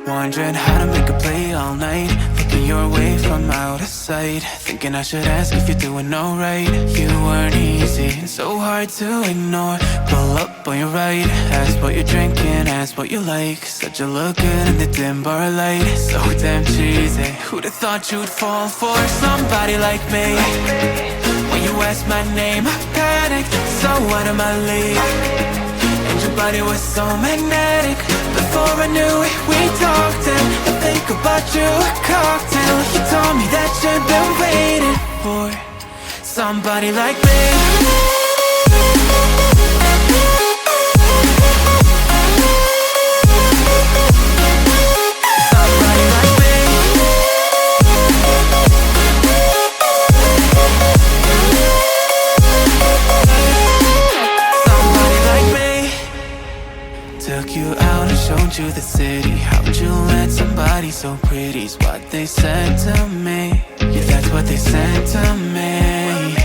Wondering how to make a play all night, looking your way from out of sight, thinking I should ask if you're doing alright. You weren't easy, so hard to ignore. Pull up on your right, ask what you're drinking, ask what you like. Said you look good in the dim bar light, so damn cheesy. Who'd have thought you'd fall for somebody like me? When you asked my name, I panicked, so out of my league. And your body was so magnetic. Before I knew it, we talked, and I think about you a cocktail. You told me that you've been waiting for somebody like me. Took you out and showed you the city. How'd you let somebody so pretty's what they said to me? Yeah, that's what they said to me.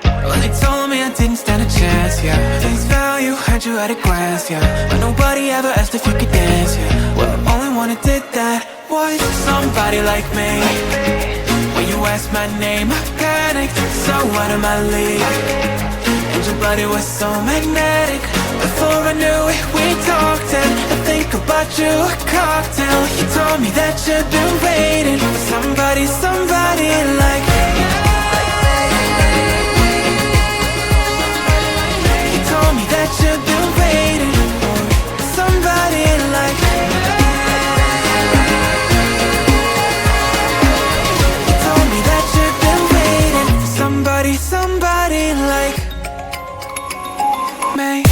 Well, they told me I didn't stand a chance, yeah. Face value, had you at a glance, yeah. But nobody ever asked if you could dance, yeah. Well, only one who did that was somebody like me. When you asked my name, I panicked, so out of my league. And your body was so magnetic. Before I knew it, we talked, and I think about you a cocktail. You told me that you've been waiting for somebody like me. You told me that you've been waiting for somebody like me. You told me that you've been waiting for somebody like me.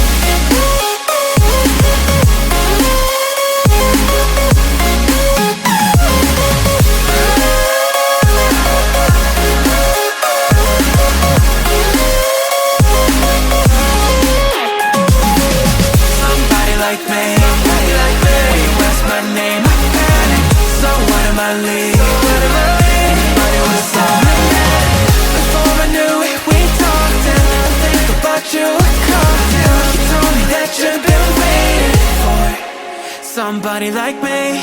Somebody like me.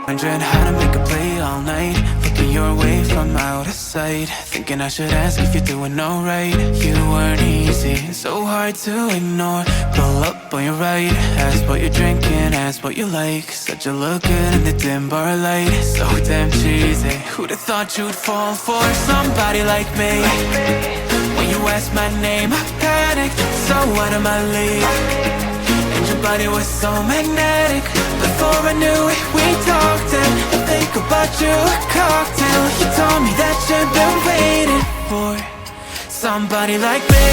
Wondering how to make a play all night, looking your way from out of sight, thinking I should ask if you're doing alright. You weren't easy, so hard to ignore. Pull up on your right, ask what you're drinking, ask what you like. Said you look good in the dim bar light, so damn cheesy. Who'd have thought you'd fall for somebody like me? When you asked my name, I panicked, so out of my league. And your body was so magnetic. Before I knew it, we talked, and I think about you a cocktail. You told me that you've been waiting for somebody like me.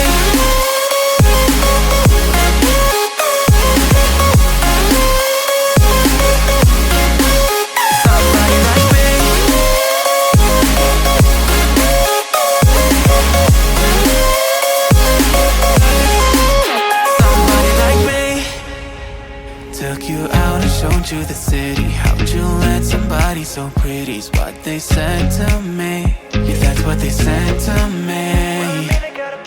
Took you out and showed you the city. How'd you let somebody so pretty's what they said to me? Yeah, that's what they said to me.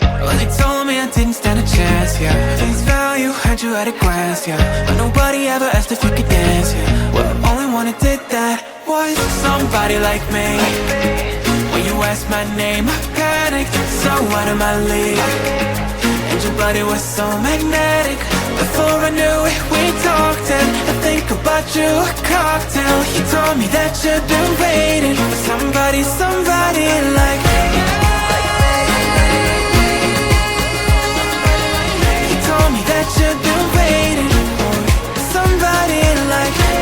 Well, they told me I didn't stand a chance, yeah. Face value, had you at a glance, yeah. But nobody ever asked if you could dance, yeah. Well, only one who did that was somebody like me. When you asked my name, I panicked, so out of my league. And your body was so magnetic. Before I knew it, we talked, and I think about you a cocktail. You told me that you've been waiting for somebody like me. You told me that you've been waiting for somebody like me.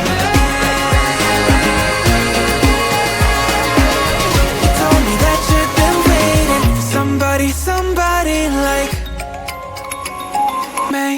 You told me that you've been waiting for somebody like me.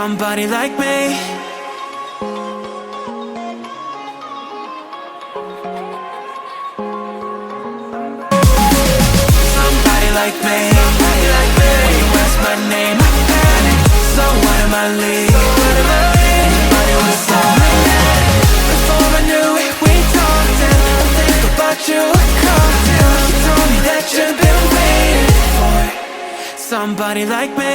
somebody like me. Somebody like me. When you ask my name, I panic. So what am I leaving? Everybody was so mad. Before I knew it, we talked and I think about you a cocktail. You told me that you've been waiting for somebody like me.